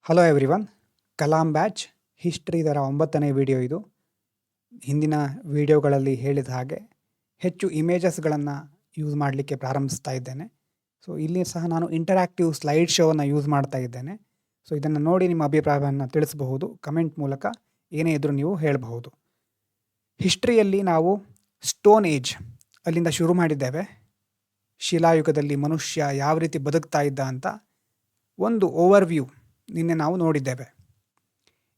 Hello everyone, Kalam batch history ಇದರ 9ನೇ video ಇದು. ಹಿಂದಿನ ವಿಡಿಯೋಗಳಲ್ಲಿ ಹೇಳಿದ ಹಾಗೆ ಹೆಚ್ಚು ಇಮೇಜಸ್ಗಳನ್ನು ಯೂಸ್ ಮಾಡಲಿಕ್ಕೆ ಪ್ರಾರಂಭಿಸ್ತಾ ಇದ್ದೇನೆ. ಸೊ ಇಲ್ಲಿ ಸಹ ನಾನು ಇಂಟರಾಕ್ಟಿವ್ ಸ್ಲೈಡ್ ಶೋವನ್ನು ಯೂಸ್ ಮಾಡ್ತಾ ಇದ್ದೇನೆ. ಸೊ ಇದನ್ನು ನೋಡಿ ನಿಮ್ಮ ಅಭಿಪ್ರಾಯವನ್ನು ತಿಳಿಸಬಹುದು. ಕಮೆಂಟ್ ಮೂಲಕ ಏನೇ ಇದ್ರೂ ನೀವು ಹೇಳಬಹುದು. ಹಿಸ್ಟ್ರಿಯಲ್ಲಿ ನಾವು ಸ್ಟೋನ್ ಏಜ್ ಅಲ್ಲಿಂದ ಶುರು ಮಾಡಿದ್ದೇವೆ. ಶಿಲಾಯುಗದಲ್ಲಿ ಮನುಷ್ಯ ಯಾವ ರೀತಿ ಬದುಕ್ತಾ ಇದ್ದ ಅಂತ ಒಂದು ಓವರ್ವ್ಯೂ ನಿನ್ನೆ ನಾವು ನೋಡಿದ್ದೇವೆ.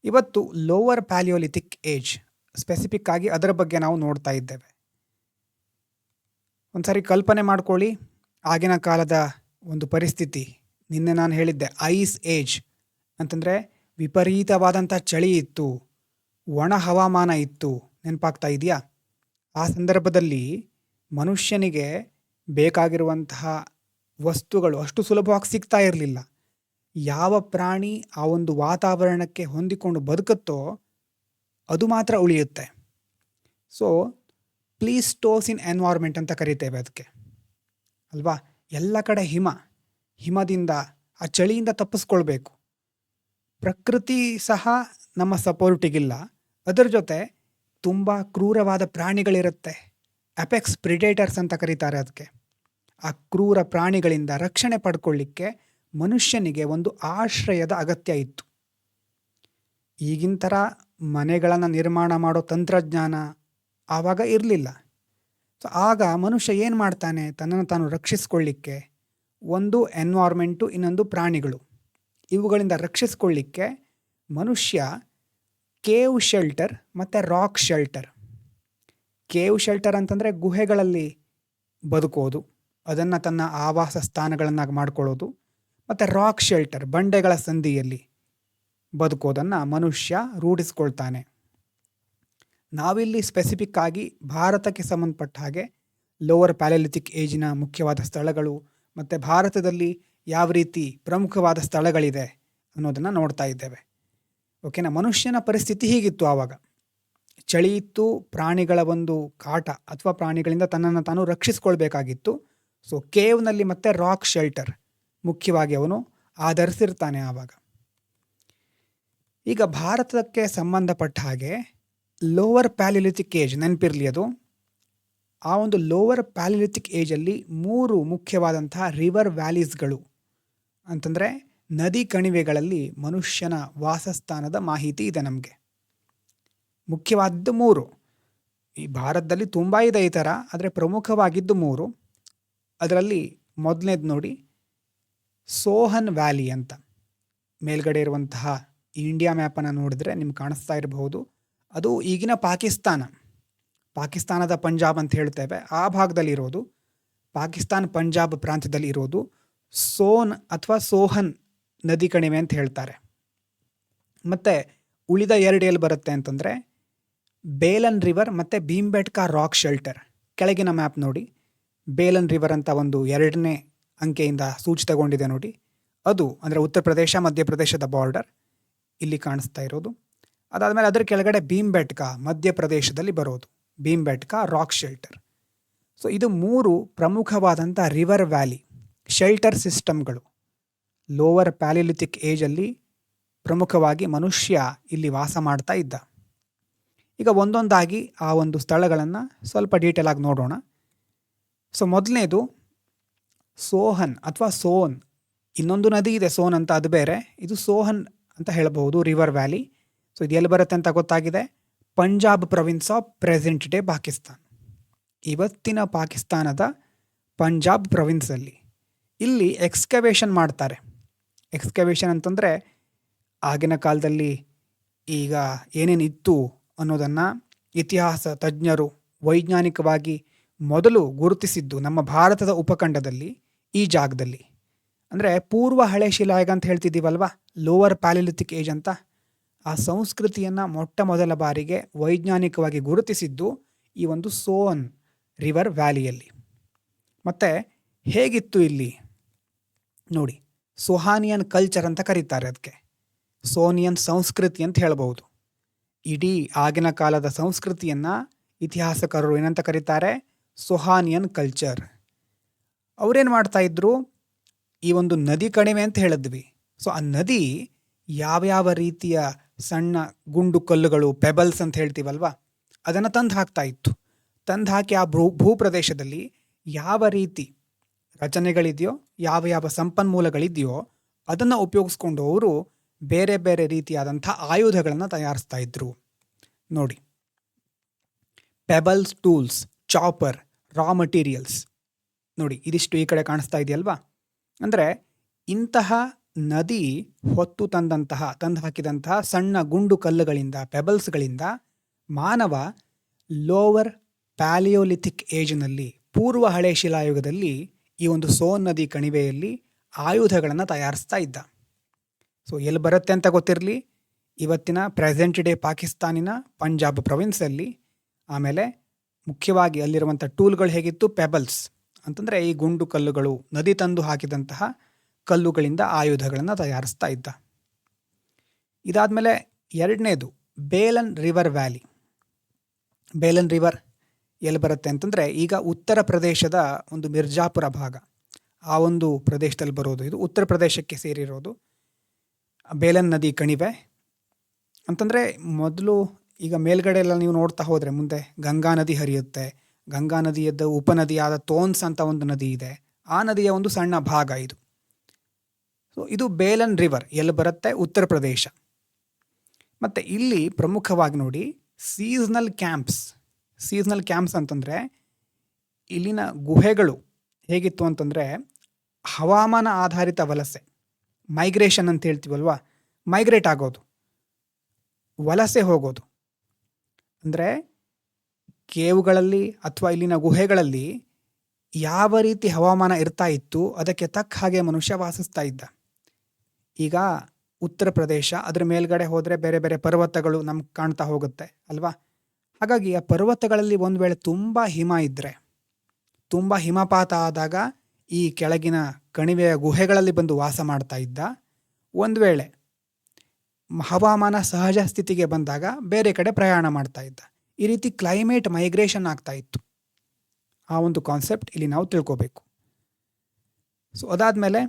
ಇವತ್ತು ಲೋವರ್ ಪ್ಯಾಲಿಯೋಲಿಥಿಕ್ ಏಜ್, ಸ್ಪೆಸಿಫಿಕ್ ಆಗಿ ಅದರ ಬಗ್ಗೆ ನಾವು ನೋಡ್ತಾ ಇದ್ದೇವೆ. ಒಂದ್ಸರಿ ಕಲ್ಪನೆ ಮಾಡ್ಕೊಳ್ಳಿ, ಆಗಿನ ಕಾಲದ ಒಂದು ಪರಿಸ್ಥಿತಿ. ನಿನ್ನೆ ನಾನು ಹೇಳಿದ್ದೆ ಐಸ್ ಏಜ್ ಅಂತಂದರೆ ವಿಪರೀತವಾದಂಥ ಚಳಿ ಇತ್ತು, ಒಣ ಹವಾಮಾನ ಇತ್ತು. ನೆನಪಾಗ್ತಾ ಇದೆಯಾ? ಆ ಸಂದರ್ಭದಲ್ಲಿ ಮನುಷ್ಯನಿಗೆ ಬೇಕಾಗಿರುವಂತಹ ವಸ್ತುಗಳು ಅಷ್ಟು ಸುಲಭವಾಗಿ ಸಿಗ್ತಾ ಇರಲಿಲ್ಲ. ಯಾವ ಪ್ರಾಣಿ ಆ ಒಂದು ವಾತಾವರಣಕ್ಕೆ ಹೊಂದಿಕೊಂಡು ಬದುಕುತ್ತೋ ಅದು ಮಾತ್ರ ಉಳಿಯುತ್ತೆ. ಸೊ ಪ್ಲೀಸ್ಟೋಸಿನ್ ಎನ್ವೈರ್ಮೆಂಟ್ ಅಂತ ಕರಿತೇವೆ ಅದಕ್ಕೆ, ಅಲ್ವಾ? ಎಲ್ಲ ಕಡೆ ಹಿಮದಿಂದ ಆ ಚಳಿಯಿಂದ ತಪ್ಪಿಸ್ಕೊಳ್ಬೇಕು. ಪ್ರಕೃತಿ ಸಹ ನಮ್ಮ ಸಪೋರ್ಟಿಗಿಲ್ಲ. ಅದರ ಜೊತೆ ತುಂಬ ಕ್ರೂರವಾದ ಪ್ರಾಣಿಗಳಿರುತ್ತೆ, ಅಪೆಕ್ಸ್ ಪ್ರಿಡೇಟರ್ಸ್ ಅಂತ ಕರೀತಾರೆ ಅದಕ್ಕೆ. ಆ ಕ್ರೂರ ಪ್ರಾಣಿಗಳಿಂದ ರಕ್ಷಣೆ ಪಡ್ಕೊಳ್ಳಿಕ್ಕೆ ಮನುಷ್ಯನಿಗೆ ಒಂದು ಆಶ್ರಯದ ಅಗತ್ಯ ಇತ್ತು. ಈಗಿನ ಥರ ಮನೆಗಳನ್ನು ನಿರ್ಮಾಣ ಮಾಡೋ ತಂತ್ರಜ್ಞಾನ ಆವಾಗ ಇರಲಿಲ್ಲ. ಸೊ ಆಗ ಮನುಷ್ಯ ಏನು ಮಾಡ್ತಾನೆ? ತನ್ನನ್ನು ತಾನು ರಕ್ಷಿಸ್ಕೊಳ್ಳಿಕ್ಕೆ ಒಂದು ಎನ್ವೈರ್ಮೆಂಟು, ಇನ್ನೊಂದು ಪ್ರಾಣಿಗಳು, ಇವುಗಳಿಂದ ರಕ್ಷಿಸ್ಕೊಳ್ಳಿಕ್ಕೆ ಮನುಷ್ಯ ಕೇವ್ ಶೆಲ್ಟರ್ ಮತ್ತು ರಾಕ್ ಶೆಲ್ಟರ್. ಕೇವ್ ಶೆಲ್ಟರ್ ಅಂತಂದರೆ ಗುಹೆಗಳಲ್ಲಿ ಬದುಕೋದು, ಅದನ್ನು ತನ್ನ ಆವಾಸ ಸ್ಥಾನಗಳನ್ನಾಗಿ ಮಾಡ್ಕೊಳ್ಳೋದು. ಮತ್ತು ರಾಕ್ ಶೆಲ್ಟರ್, ಬಂಡೆಗಳ ಸಂದಿಯಲ್ಲಿ ಬದುಕೋದನ್ನು ಮನುಷ್ಯ ರೂಢಿಸ್ಕೊಳ್ತಾನೆ. ನಾವಿಲ್ಲಿ ಸ್ಪೆಸಿಫಿಕ್ ಆಗಿ ಭಾರತಕ್ಕೆ ಸಂಬಂಧಪಟ್ಟ ಹಾಗೆ ಲೋವರ್ ಪ್ಯಾಲಿಯೋಲಿಥಿಕ್ ಏಜಿನ ಮುಖ್ಯವಾದ ಸ್ಥಳಗಳು ಮತ್ತು ಭಾರತದಲ್ಲಿ ಯಾವ ರೀತಿ ಪ್ರಮುಖವಾದ ಸ್ಥಳಗಳಿದೆ ಅನ್ನೋದನ್ನು ನೋಡ್ತಾ ಇದ್ದೇವೆ. ಓಕೆನಾ? ಮನುಷ್ಯನ ಪರಿಸ್ಥಿತಿ ಹೀಗಿತ್ತು. ಆವಾಗ ಚಳಿ ಇತ್ತು, ಪ್ರಾಣಿಗಳ ಒಂದು ಕಾಟ ಅಥವಾ ಪ್ರಾಣಿಗಳಿಂದ ತನ್ನನ್ನು ತಾನು ರಕ್ಷಿಸ್ಕೊಳ್ಬೇಕಾಗಿತ್ತು. ಸೊ ಕೇವ್ನಲ್ಲಿ ಮತ್ತು ರಾಕ್ ಶೆಲ್ಟರ್ ಮುಖ್ಯವಾಗಿ ಅವನು ಆಧರಿಸಿರ್ತಾನೆ ಆವಾಗ. ಈಗ ಭಾರತಕ್ಕೆ ಸಂಬಂಧಪಟ್ಟ ಹಾಗೆ ಲೋವರ್ ಪ್ಯಾಲಿಯೋಲಿಥಿಕ್ ಏಜ್ ನೆನಪಿರಲಿ ಅದು. ಆ ಒಂದು ಲೋವರ್ ಪ್ಯಾಲಿಯೋಲಿಥಿಕ್ ಏಜಲ್ಲಿ 3 ಮುಖ್ಯವಾದಂತಹ ರಿವರ್ ವ್ಯಾಲೀಸ್ಗಳು ಅಂತಂದರೆ ನದಿ ಕಣಿವೆಗಳಲ್ಲಿ ಮನುಷ್ಯನ ವಾಸಸ್ಥಾನದ ಮಾಹಿತಿ ಇದೆ ನಮಗೆ. ಮುಖ್ಯವಾದ್ದು 3. ಈ ಭಾರತದಲ್ಲಿ ತುಂಬ ಇದೆ ಈ ಥರ, ಆದರೆ ಪ್ರಮುಖವಾಗಿದ್ದು 3. ಅದರಲ್ಲಿ ಮೊದಲನೇದು ನೋಡಿ, ಸೋಹನ್ ವ್ಯಾಲಿ ಅಂತ. ಮೇಲ್ಗಡೆ ಇರುವಂತಹ ಇಂಡಿಯಾ ಮ್ಯಾಪನ್ನು ನೋಡಿದ್ರೆ ನಿಮ್ಗೆ ಕಾಣಿಸ್ತಾ ಇರಬಹುದು. ಅದು ಈಗಿನ ಪಾಕಿಸ್ತಾನದ ಪಂಜಾಬ್ ಅಂತ ಹೇಳ್ತೇವೆ, ಆ ಭಾಗದಲ್ಲಿ ಇರೋದು. ಪಾಕಿಸ್ತಾನ್ ಪಂಜಾಬ್ ಪ್ರಾಂತ್ಯದಲ್ಲಿ ಇರೋದು ಸೋನ್ ಅಥವಾ ಸೋಹನ್ ನದಿ ಕಣಿವೆ ಅಂತ ಹೇಳ್ತಾರೆ. ಮತ್ತು ಉಳಿದ 2 ಎಲ್ಲಿ ಬರುತ್ತೆ ಅಂತಂದರೆ ಬೇಲನ್ ರಿವರ್ ಮತ್ತು ಭೀಮ್ಬೆಟ್ಕಾ ರಾಕ್ ಶೆಲ್ಟರ್. ಕೆಳಗಿನ ಮ್ಯಾಪ್ ನೋಡಿ, ಬೇಲನ್ ರಿವರ್ ಅಂತ ಒಂದು 2ನೇ ಅಂಕೆಯಿಂದ ಸೂಚಿತಗೊಂಡಿದೆ ನೋಡಿ. ಅದು ಅಂದರೆ ಉತ್ತರ ಪ್ರದೇಶ ಮಧ್ಯಪ್ರದೇಶದ ಬಾರ್ಡರ್ ಇಲ್ಲಿ ಕಾಣಿಸ್ತಾ ಇರೋದು. ಅದಾದಮೇಲೆ ಅದರ ಕೆಳಗಡೆ ಭೀಮ್ಬೆಟ್ಕಾ ಮಧ್ಯಪ್ರದೇಶದಲ್ಲಿ ಬರೋದು, ಭೀಮ್ಬೆಟ್ಕಾ ರಾಕ್ ಶೆಲ್ಟರ್. ಸೊ ಇದು 3 ಪ್ರಮುಖವಾದಂಥ ರಿವರ್ ವ್ಯಾಲಿ ಶೆಲ್ಟರ್ ಸಿಸ್ಟಮ್ಗಳು ಲೋವರ್ ಪ್ಯಾಲಿಯೋಲಿಥಿಕ್ ಏಜಲ್ಲಿ ಪ್ರಮುಖವಾಗಿ ಮನುಷ್ಯ ಇಲ್ಲಿ ವಾಸ ಮಾಡ್ತಾ ಇದ್ದ. ಈಗ ಒಂದೊಂದಾಗಿ ಆ ಒಂದು ಸ್ಥಳಗಳನ್ನು ಸ್ವಲ್ಪ ಡೀಟೇಲ್ ಆಗಿ ನೋಡೋಣ. ಸೊ ಮೊದಲನೇದು ಸೋಹನ್ ಅಥವಾ ಸೋನ್. ಇನ್ನೊಂದು ನದಿ ಇದೆ ಸೋನ್ ಅಂತ, ಅದು ಬೇರೆ. ಇದು ಸೋಹನ್ ಅಂತ ಹೇಳಬಹುದು, ರಿವರ್ ವ್ಯಾಲಿ. ಸೊ ಇದು ಎಲ್ಲಿ ಬರುತ್ತೆ ಅಂತ ಗೊತ್ತಾಗಿದೆ. Punjab province of present day Pakistan, ಇವತ್ತಿನ ಪಾಕಿಸ್ತಾನದ ಪಂಜಾಬ್ ಪ್ರೊವಿನ್ಸಲ್ಲಿ. ಇಲ್ಲಿ ಎಕ್ಸ್ಕವೇಷನ್ ಮಾಡ್ತಾರೆ. ಎಕ್ಸ್ಕವೇಷನ್ ಅಂತಂದರೆ ಆಗಿನ ಕಾಲದಲ್ಲಿ ಈಗ ಏನೇನಿತ್ತು ಅನ್ನೋದನ್ನು ಇತಿಹಾಸ ತಜ್ಞರು ವೈಜ್ಞಾನಿಕವಾಗಿ ಮೊದಲು ಗುರುತಿಸಿದ್ದು ನಮ್ಮ ಭಾರತದ ಉಪಖಂಡದಲ್ಲಿ, ಈ ಜಾಗದಲ್ಲಿ. ಅಂದರೆ ಪೂರ್ವ ಹಳೆ ಶಿಲಾಯುಗ ಅಂತ ಹೇಳ್ತಿದ್ದೀವಲ್ವ, ಲೋವರ್ ಪ್ಯಾಲಿಯೋಲಿಥಿಕ್ ಏಜ್ ಅಂತ. ಆ ಸಂಸ್ಕೃತಿಯನ್ನು ಮೊಟ್ಟ ಮೊದಲ ಬಾರಿಗೆ ವೈಜ್ಞಾನಿಕವಾಗಿ ಗುರುತಿಸಿದ್ದು ಈ ಒಂದು ಸೋನ್ ರಿವರ್ ವ್ಯಾಲಿಯಲ್ಲಿ. ಮತ್ತು ಹೇಗಿತ್ತು ಇಲ್ಲಿ ನೋಡಿ, ಸೋಹಾನಿಯನ್ ಕಲ್ಚರ್ ಅಂತ ಕರೀತಾರೆ ಅದಕ್ಕೆ. ಸೋನಿಯನ್ ಸಂಸ್ಕೃತಿ ಅಂತ ಹೇಳ್ಬೋದು. ಇಡೀ ಆಗಿನ ಕಾಲದ ಸಂಸ್ಕೃತಿಯನ್ನು ಇತಿಹಾಸಕಾರರು ಏನಂತ ಕರೀತಾರೆ? ಸೋಹಾನಿಯನ್ ಕಲ್ಚರ್. ಅವರೇನು ಮಾಡ್ತಾಯಿದ್ರು? ಈ ಒಂದು ನದಿ ಕಣಿವೆ ಅಂತ ಹೇಳಿದ್ವಿ. ಸೊ ಆ ನದಿ ಯಾವ್ಯಾವ ರೀತಿಯ ಸಣ್ಣ ಗುಂಡು ಕಲ್ಲುಗಳು, ಪೆಬಲ್ಸ್ ಅಂತ ಹೇಳ್ತೀವಲ್ವಾ, ಅದನ್ನು ತಂದು ಹಾಕ್ತಾ ಇತ್ತು. ತಂದು ಹಾಕಿ ಆ ಭೂಪ್ರದೇಶದಲ್ಲಿ ಯಾವ ರೀತಿ ರಚನೆಗಳಿದೆಯೋ, ಯಾವ ಯಾವ ಸಂಪನ್ಮೂಲಗಳಿದೆಯೋ ಅದನ್ನು ಉಪಯೋಗಿಸ್ಕೊಂಡು ಅವರು ಬೇರೆ ಬೇರೆ ರೀತಿಯಾದಂಥ ಆಯುಧಗಳನ್ನು ತಯಾರಿಸ್ತಾ ಇದ್ರು. ನೋಡಿ, ಪೆಬಲ್ಸ್ ಟೂಲ್ಸ್, ಚಾಪರ್, ರಾ ಮಟೀರಿಯಲ್ಸ್. ನೋಡಿ, ಇದಿಷ್ಟು ಈ ಕಡೆ ಕಾಣಿಸ್ತಾ ಇದೆಯಲ್ವಾ. ಅಂದರೆ ಇಂತಹ ನದಿ ಹೊತ್ತು ತಂದು ಹಾಕಿದಂತಹ ಸಣ್ಣ ಗುಂಡು ಕಲ್ಲುಗಳಿಂದ, ಪೆಬಲ್ಸ್ಗಳಿಂದ ಮಾನವ ಲೋವರ್ ಪ್ಯಾಲಿಯೋಲಿಥಿಕ್ ಏಜ್ನಲ್ಲಿ, ಪೂರ್ವ ಹಳೆ ಶಿಲಾಯುಗದಲ್ಲಿ ಈ ಒಂದು ಸೋನ್ ನದಿ ಕಣಿವೆಯಲ್ಲಿ ಆಯುಧಗಳನ್ನು ತಯಾರಿಸ್ತಾ ಇದ್ದ. ಸೊ ಎಲ್ಲಿ ಬರುತ್ತೆ ಅಂತ ಗೊತ್ತಿರಲಿ, ಇವತ್ತಿನ ಪ್ರೆಸೆಂಟ್ ಡೇ ಪಾಕಿಸ್ತಾನಿನ ಪಂಜಾಬ್ ಪ್ರೊವಿನ್ಸಲ್ಲಿ. ಆಮೇಲೆ ಮುಖ್ಯವಾಗಿ ಅಲ್ಲಿರುವಂಥ ಟೂಲ್ಗಳು ಹೇಗಿತ್ತು? ಪೆಬಲ್ಸ್ ಅಂತಂದರೆ ಈ ಗುಂಡು ಕಲ್ಲುಗಳು, ನದಿ ತಂದು ಹಾಕಿದಂತಹ ಕಲ್ಲುಗಳಿಂದ ಆಯುಧಗಳನ್ನು ತಯಾರಿಸ್ತಾ ಇದ್ದ. ಇದಾದಮೇಲೆ ಎರಡನೇದು ಬೇಲನ್ ರಿವರ್ ವ್ಯಾಲಿ. ಬೇಲನ್ ರಿವರ್ ಎಲ್ಲಿ ಬರುತ್ತೆ ಅಂತಂದರೆ ಈಗ ಉತ್ತರ ಪ್ರದೇಶದ ಒಂದು ಮಿರ್ಜಾಪುರ ಭಾಗ, ಆ ಒಂದು ಪ್ರದೇಶದಲ್ಲಿ ಬರೋದು. ಇದು ಉತ್ತರ ಪ್ರದೇಶಕ್ಕೆ ಸೇರಿರೋದು ಬೇಲನ್ ನದಿ ಕಣಿವೆ. ಅಂತಂದರೆ ಮೊದಲು ಈಗ ಮೇಲ್ಗಡೆ ಎಲ್ಲ ನೀವು ನೋಡ್ತಾ ಹೋದರೆ ಮುಂದೆ ಗಂಗಾ ನದಿ ಹರಿಯುತ್ತೆ. ಗಂಗಾ ನದಿಯದ್ದು ಉಪನದಿಯಾದ ತೋನ್ಸ್ ಅಂತ ಒಂದು ನದಿ ಇದೆ. ಆ ನದಿಯ ಒಂದು ಸಣ್ಣ ಭಾಗ ಇದು. ಸೊ ಇದು ಬೇಲನ್ ರಿವರ್ ಎಲ್ಲಿ ಬರುತ್ತೆ? ಉತ್ತರ ಪ್ರದೇಶ. ಮತ್ತು ಇಲ್ಲಿ ಪ್ರಮುಖವಾಗಿ ನೋಡಿ, ಸೀಸ್ನಲ್ ಕ್ಯಾಂಪ್ಸ್ ಅಂತಂದರೆ ಇಲ್ಲಿನ ಗುಹೆಗಳು ಹೇಗಿತ್ತು ಅಂತಂದರೆ ಹವಾಮಾನ ಆಧಾರಿತ ವಲಸೆ, ಮೈಗ್ರೇಷನ್ ಅಂತ ಹೇಳ್ತೀವಲ್ವ, ಮೈಗ್ರೇಟ್ ಆಗೋದು, ವಲಸೆ ಹೋಗೋದು. ಅಂದರೆ ಕೇವುಗಳಲ್ಲಿ ಅಥವಾ ಇಲ್ಲಿನ ಗುಹೆಗಳಲ್ಲಿ ಯಾವ ರೀತಿ ಹವಾಮಾನ ಇರ್ತಾ ಇತ್ತು ಅದಕ್ಕೆ ತಕ್ಕ ಹಾಗೆ ಮನುಷ್ಯ ವಾಸಿಸ್ತಾ ಇದ್ದ. ಈಗ ಉತ್ತರ ಪ್ರದೇಶ, ಅದರ ಮೇಲ್ಗಡೆ ಹೋದರೆ ಬೇರೆ ಬೇರೆ ಪರ್ವತಗಳು ನಮ್ಗೆ ಕಾಣ್ತಾ ಹೋಗುತ್ತೆ ಅಲ್ವಾ. ಹಾಗಾಗಿ ಆ ಪರ್ವತಗಳಲ್ಲಿ ಒಂದು ವೇಳೆ ತುಂಬ ಹಿಮ ಇದ್ದರೆ, ತುಂಬ ಹಿಮಪಾತ ಆದಾಗ ಈ ಕೆಳಗಿನ ಕಣಿವೆಯ ಗುಹೆಗಳಲ್ಲಿ ಬಂದು ವಾಸ ಮಾಡ್ತಾ ಇದ್ದ. ಒಂದು ವೇಳೆ ಹವಾಮಾನ ಸಹಜ ಸ್ಥಿತಿಗೆ ಬಂದಾಗ ಬೇರೆ ಕಡೆ ಪ್ರಯಾಣ ಮಾಡ್ತಾ ಇದ್ದ. ಈ ರೀತಿ ಕ್ಲೈಮೇಟ್ ಮೈಗ್ರೇಷನ್ ಆಗ್ತಾ ಇತ್ತು. ಆ ಒಂದು ಕಾನ್ಸೆಪ್ಟ್ ಇಲ್ಲಿ ನಾವು ತಿಳ್ಕೋಬೇಕು. ಸೊ ಅದಾದಮೇಲೆ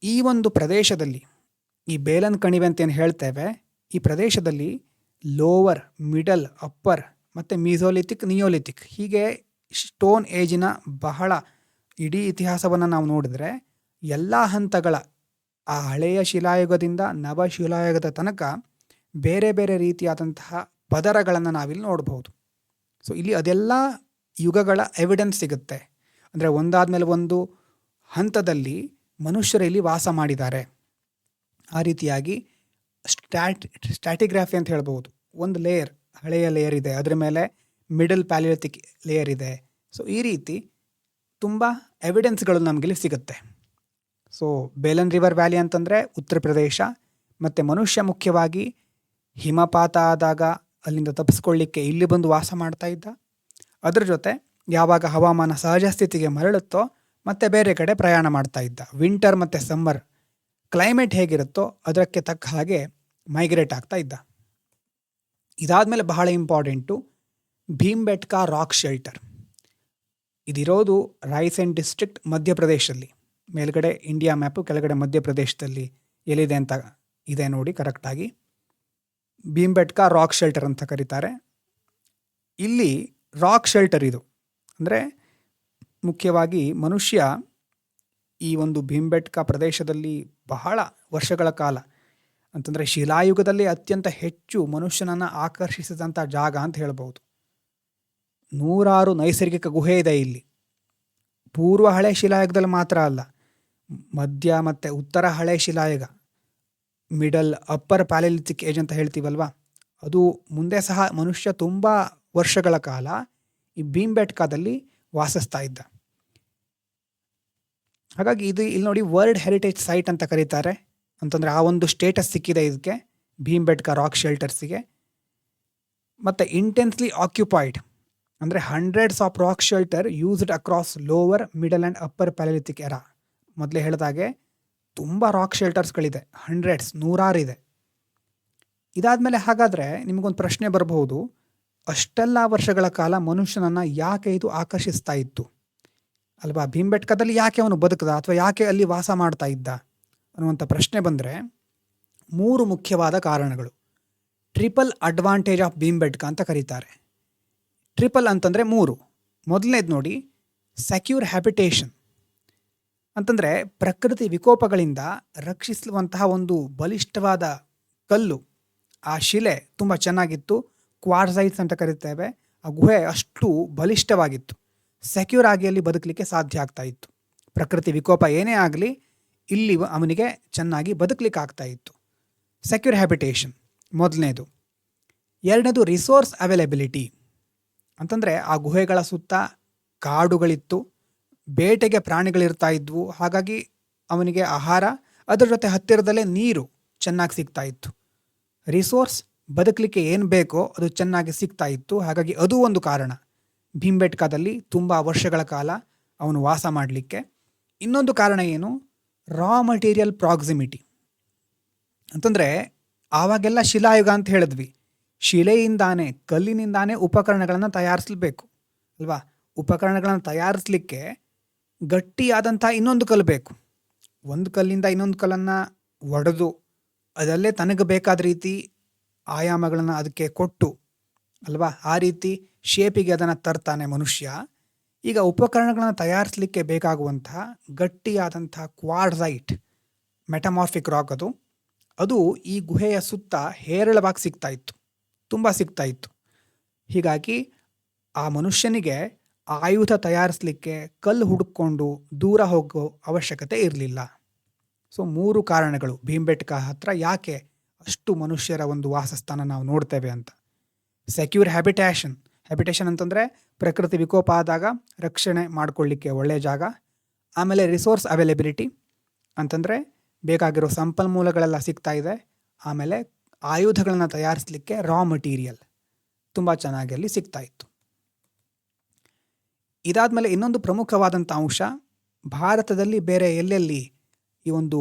ಈ ಒಂದು ಪ್ರದೇಶದಲ್ಲಿ, ಈ ಬೇಲನ್ ಕಣಿವೆ ಅಂತ ಏನು ಹೇಳ್ತೇವೆ, ಈ ಪ್ರದೇಶದಲ್ಲಿ ಲೋವರ್, ಮಿಡಲ್, ಅಪ್ಪರ್ ಮತ್ತು ಮೀಸೋಲಿಥಿಕ್, ನಿಯೋಲಿಥಿಕ್ ಹೀಗೆ ಸ್ಟೋನ್ ಏಜಿನ ಬಹಳ ಇಡೀ ಇತಿಹಾಸವನ್ನು ನಾವು ನೋಡಿದ್ರೆ ಎಲ್ಲ ಹಂತಗಳ, ಆ ಹಳೆಯ ಶಿಲಾಯುಗದಿಂದ ನವ ಶಿಲಾಯುಗದ ತನಕ ಬೇರೆ ಬೇರೆ ರೀತಿಯಾದಂತಹ ಪದರಗಳನ್ನು ನಾವಿಲ್ಲಿ ನೋಡ್ಬೋದು. ಸೊ ಇಲ್ಲಿ ಅದೆಲ್ಲ ಯುಗಗಳ ಎವಿಡೆನ್ಸ್ ಸಿಗುತ್ತೆ. ಅಂದರೆ ಒಂದಾದ್ಮೇಲೆ ಒಂದು ಹಂತದಲ್ಲಿ ಮನುಷ್ಯರು ಇಲ್ಲಿ ವಾಸ ಮಾಡಿದ್ದಾರೆ. ಆ ರೀತಿಯಾಗಿ ಸ್ಟ್ಯಾಟಿಗ್ರಾಫಿ ಅಂತ ಹೇಳ್ಬೋದು. ಒಂದು ಲೇಯರ್, ಹಳೆಯ ಲೇಯರ್ ಇದೆ, ಅದರ ಮೇಲೆ ಮಿಡಲ್ ಪ್ಯಾಲಿಯೋಲಿಥಿಕ್ ಲೇಯರ್ ಇದೆ. ಸೊ ಈ ರೀತಿ ತುಂಬ ಎವಿಡೆನ್ಸ್ಗಳು ನಮಗಿಲ್ಲಿ ಸಿಗುತ್ತೆ. ಸೊ ಬೇಲನ್ ರಿವರ್ ವ್ಯಾಲಿ ಅಂತಂದರೆ ಉತ್ತರ ಪ್ರದೇಶ. ಮತ್ತು ಮನುಷ್ಯ ಮುಖ್ಯವಾಗಿ ಹಿಮಪಾತ ಆದಾಗ ಅಲ್ಲಿಂದ ತಪ್ಪಿಸ್ಕೊಳ್ಳಿಕ್ಕೆ ಇಲ್ಲಿ ಬಂದು ವಾಸ ಮಾಡ್ತಾ ಇದ್ದ. ಅದ್ರ ಜೊತೆ ಯಾವಾಗ ಹವಾಮಾನ ಸಹಜ ಸ್ಥಿತಿಗೆ ಮರಳುತ್ತೋ ಮತ್ತೆ ಬೇರೆ ಕಡೆ ಪ್ರಯಾಣ ಮಾಡ್ತಾ ಇದ್ದ. ವಿಂಟರ್ ಮತ್ತು ಸಮ್ಮರ್ ಕ್ಲೈಮೇಟ್ ಹೇಗಿರುತ್ತೋ ಅದಕ್ಕೆ ತಕ್ಕ ಹಾಗೆ ಮೈಗ್ರೇಟ್ ಆಗ್ತಾ ಇದ್ದ. ಇದಾದಮೇಲೆ ಬಹಳ important ಭೀಮ್ಬೆಟ್ಕಾ rock shelter. ಇದಿರೋದು Raisen district, ಮಧ್ಯಪ್ರದೇಶದಲ್ಲಿ. ಮೇಲ್ಗಡೆ ಇಂಡಿಯಾ ಮ್ಯಾಪು, ಕೆಳಗಡೆ ಮಧ್ಯಪ್ರದೇಶದಲ್ಲಿ ಎಲ್ಲಿದೆ ಅಂತ ಇದೆ ನೋಡಿ ಕರೆಕ್ಟಾಗಿ. ಭೀಮ್ಬೆಟ್ಕಾ ರಾಕ್ ಶೆಲ್ಟರ್ ಅಂತ ಕರೀತಾರೆ. ಇಲ್ಲಿ ರಾಕ್ ಶೆಲ್ಟರ್ ಇದು ಅಂದರೆ ಮುಖ್ಯವಾಗಿ ಮನುಷ್ಯ ಈ ಒಂದು ಭೀಮ್ಬೆಟ್ಕಾ ಪ್ರದೇಶದಲ್ಲಿ ಬಹಳ ವರ್ಷಗಳ ಕಾಲ, ಅಂತಂದರೆ ಶಿಲಾಯುಗದಲ್ಲಿ ಅತ್ಯಂತ ಹೆಚ್ಚು ಮನುಷ್ಯನನ್ನು ಆಕರ್ಷಿಸಿದಂಥ ಜಾಗ ಅಂತ ಹೇಳ್ಬೋದು. 100 ನೈಸರ್ಗಿಕ ಗುಹೆ ಇದೆ ಇಲ್ಲಿ. ಪೂರ್ವ ಹಳೆ ಶಿಲಾಯುಗದಲ್ಲಿ ಮಾತ್ರ ಅಲ್ಲ, ಮಧ್ಯ ಮತ್ತು ಉತ್ತರ ಹಳೆ ಶಿಲಾಯುಗ, ಮಿಡಲ್, ಅಪ್ಪರ್ ಪ್ಯಾಲಿಯೋಲಿಥಿಕ್ ಏಜ್ ಅಂತ ಹೇಳ್ತೀವಲ್ವ, ಅದು ಮುಂದೆ ಸಹ ಮನುಷ್ಯ ತುಂಬ ವರ್ಷಗಳ ಕಾಲ ಈ ಭೀಮ್ಬೆಟ್ಕಾದಲ್ಲಿ ವಾಸಿಸ್ತಾ ಇದ್ದ. ಹಾಗಾಗಿ ಇದು ಇಲ್ಲಿ ನೋಡಿ ವರ್ಲ್ಡ್ ಹೆರಿಟೇಜ್ ಸೈಟ್ ಅಂತ ಕರೀತಾರೆ. ಅಂತಂದರೆ ಆ ಒಂದು ಸ್ಟೇಟಸ್ ಸಿಕ್ಕಿದೆ ಇದಕ್ಕೆ, ಭೀಮ್ಬೆಟ್ಕಾ ರಾಕ್ ಶೆಲ್ಟರ್ಸಿಗೆ. ಮತ್ತು ಇಂಟೆನ್ಸ್ಲಿ ಆಕ್ಯುಪೈಡ್ ಅಂದರೆ hundreds of rock shelter used across lower, middle and upper Palaeolithic era. ಮೊದಲೇ ಹೇಳಿದಾಗೆ ತುಂಬ ರಾಕ್ ಶೆಲ್ಟರ್ಸ್ಗಳಿದೆ, ಹಂಡ್ರೆಡ್ಸ್, 100 ಇದೆ. ಇದಾದಮೇಲೆ ಹಾಗಾದರೆ ನಿಮಗೊಂದು ಪ್ರಶ್ನೆ ಬರಬಹುದು, ಅಷ್ಟೆಲ್ಲ ವರ್ಷಗಳ ಕಾಲ ಮನುಷ್ಯನನ್ನು ಯಾಕೆ ಇದು ಆಕರ್ಷಿಸ್ತಾ ಇತ್ತು ಅಲ್ವಾ? ಭೀಮ್ಬೆಟ್ಕಾದಲ್ಲಿ ಯಾಕೆ ಅವನು ಬದುಕದ ಅಥವಾ ಯಾಕೆ ಅಲ್ಲಿ ವಾಸ ಮಾಡ್ತಾ ಇದ್ದ ಅನ್ನುವಂಥ ಪ್ರಶ್ನೆ ಬಂದರೆ, ಮೂರು ಮುಖ್ಯವಾದ ಕಾರಣಗಳು. ಟ್ರಿಪಲ್ ಅಡ್ವಾಂಟೇಜ್ ಆಫ್ ಭೀಮ್ಬೆಟ್ಕಾ ಅಂತ ಕರೀತಾರೆ. ಟ್ರಿಪಲ್ ಅಂತಂದರೆ ಮೂರು. ಮೊದಲನೇದು ನೋಡಿ, ಸೆಕ್ಯೂರ್ ಹ್ಯಾಬಿಟೇಷನ್ ಅಂತಂದರೆ ಪ್ರಕೃತಿ ವಿಕೋಪಗಳಿಂದ ರಕ್ಷಿಸುವಂತಹ ಒಂದು ಬಲಿಷ್ಠವಾದ ಕಲ್ಲು. ಆ ಶಿಲೆ ತುಂಬ ಚೆನ್ನಾಗಿತ್ತು. ಕ್ವಾರ್ಸೈಟ್ಸ್ ಅಂತ ಕರಿತೇವೆ. ಆ ಗುಹೆ ಅಷ್ಟು ಬಲಿಷ್ಠವಾಗಿತ್ತು. ಸೆಕ್ಯೂರ್ ಆಗಿ ಅಲ್ಲಿ ಬದುಕಲಿಕ್ಕೆ ಸಾಧ್ಯ ಆಗ್ತಾ ಇತ್ತು. ಪ್ರಕೃತಿ ವಿಕೋಪ ಏನೇ ಆಗಲಿ ಇಲ್ಲಿ ಅವನಿಗೆ ಚೆನ್ನಾಗಿ ಬದುಕಲಿಕ್ಕೆ ಆಗ್ತಾ ಇತ್ತು. ಸೆಕ್ಯೂರ್ ಹ್ಯಾಬಿಟೇಷನ್ ಮೊದಲನೇದು. ಎರಡನೇದು ರಿಸೋರ್ಸ್ ಅವೈಲಬಿಲಿಟಿ ಅಂತಂದರೆ ಆ ಗುಹೆಗಳ ಸುತ್ತ ಕಾಡುಗಳಿತ್ತು, ಬೇಟೆಗೆ ಪ್ರಾಣಿಗಳಿರ್ತಾ ಇದ್ವು. ಹಾಗಾಗಿ ಅವನಿಗೆ ಆಹಾರ, ಅದರ ಜೊತೆ ಹತ್ತಿರದಲ್ಲೇ ನೀರು ಚೆನ್ನಾಗಿ ಸಿಗ್ತಾ ಇತ್ತು. ರಿಸೋರ್ಸ್, ಬದುಕಲಿಕ್ಕೆ ಏನು ಬೇಕೋ ಅದು ಚೆನ್ನಾಗಿ ಸಿಗ್ತಾ ಇತ್ತು. ಹಾಗಾಗಿ ಅದು ಒಂದು ಕಾರಣ ಭೀಮ್ಬೆಟ್ಕಾದಲ್ಲಿ ತುಂಬ ವರ್ಷಗಳ ಕಾಲ ಅವನು ವಾಸ ಮಾಡಲಿಕ್ಕೆ. ಇನ್ನೊಂದು ಕಾರಣ ಏನು, ರಾ ಮಟೀರಿಯಲ್ ಪ್ರಾಕ್ಸಿಮಿಟಿ ಅಂತಂದರೆ ಆವಾಗೆಲ್ಲ ಶಿಲಾಯುಗ ಅಂತ ಹೇಳಿದ್ವಿ. ಶಿಲೆಯಿಂದಾನೇ, ಕಲ್ಲಿನಿಂದಾನೇ ಉಪಕರಣಗಳನ್ನು ತಯಾರಿಸಬೇಕು ಅಲ್ವಾ. ಉಪಕರಣಗಳನ್ನು ತಯಾರಿಸಲಿಕ್ಕೆ ಗಟ್ಟಿಯಾದಂಥ ಇನ್ನೊಂದು ಕಲ್ಲು ಬೇಕು. ಒಂದು ಕಲ್ಲಿಂದ ಇನ್ನೊಂದು ಕಲ್ಲನ್ನು ಒಡೆದು ಅದಲ್ಲೇ ತನಗೆ ಬೇಕಾದ ರೀತಿ ಆಯಾಮಗಳನ್ನು ಅದಕ್ಕೆ ಕೊಟ್ಟು ಅಲ್ವಾ, ಆ ರೀತಿ ಶೇಪಿಗೆ ಅದನ್ನು ತರ್ತಾನೆ ಮನುಷ್ಯ. ಈಗ ಉಪಕರಣಗಳನ್ನು ತಯಾರಿಸಲಿಕ್ಕೆ ಬೇಕಾಗುವಂತಹ ಗಟ್ಟಿಯಾದಂಥ ಕ್ವಾರ್ಟ್ಸೈಟ್ ಮೆಟಮಾರ್ಫಿಕ್ ರಾಕ್ ಅದು ಈ ಗುಹೆಯ ಸುತ್ತ ಹೇರಳವಾಗಿ ಸಿಗ್ತಾ ಇತ್ತು, ತುಂಬ ಸಿಗ್ತಾ ಇತ್ತು. ಹೀಗಾಗಿ ಆ ಮನುಷ್ಯನಿಗೆ ಆಯುಧ ತಯಾರಿಸಲಿಕ್ಕೆ ಕಲ್ಲು ಹುಡುಕೊಂಡು ದೂರ ಹೋಗೋ ಅವಶ್ಯಕತೆ ಇರಲಿಲ್ಲ. ಸೊ ಮೂರು ಕಾರಣಗಳು ಭೀಮ್ಬೆಟ್ಕಾ ಹತ್ರ ಯಾಕೆ ಅಷ್ಟು ಮನುಷ್ಯರ ಒಂದು ವಾಸಸ್ಥಾನ ನಾವು ನೋಡ್ತೇವೆ ಅಂತ. ಸೆಕ್ಯೂರ್ ಹ್ಯಾಬಿಟೇಷನ್ ಅಂತಂದರೆ ಪ್ರಕೃತಿ ವಿಕೋಪ ಆದಾಗ ರಕ್ಷಣೆ ಮಾಡಿಕೊಳ್ಳಿಕ್ಕೆ ಒಳ್ಳೆಯ ಜಾಗ. ಆಮೇಲೆ ರಿಸೋರ್ಸ್ ಅವೈಲಬಿಲಿಟಿ ಅಂತಂದರೆ ಬೇಕಾಗಿರೋ ಸಂಪನ್ಮೂಲಗಳೆಲ್ಲ ಸಿಗ್ತಾ ಇದೆ. ಆಮೇಲೆ ಆಯುಧಗಳನ್ನು ತಯಾರಿಸಲಿಕ್ಕೆ ರಾ ಮಟೀರಿಯಲ್ ತುಂಬ ಚೆನ್ನಾಗಿ ಅಲ್ಲಿ ಸಿಗ್ತಾ ಇತ್ತು. ಇದಾದಮೇಲೆ ಇನ್ನೊಂದು ಪ್ರಮುಖವಾದಂಥ ಅಂಶ, ಭಾರತದಲ್ಲಿ ಬೇರೆ ಎಲ್ಲೆಲ್ಲಿ ಈ ಒಂದು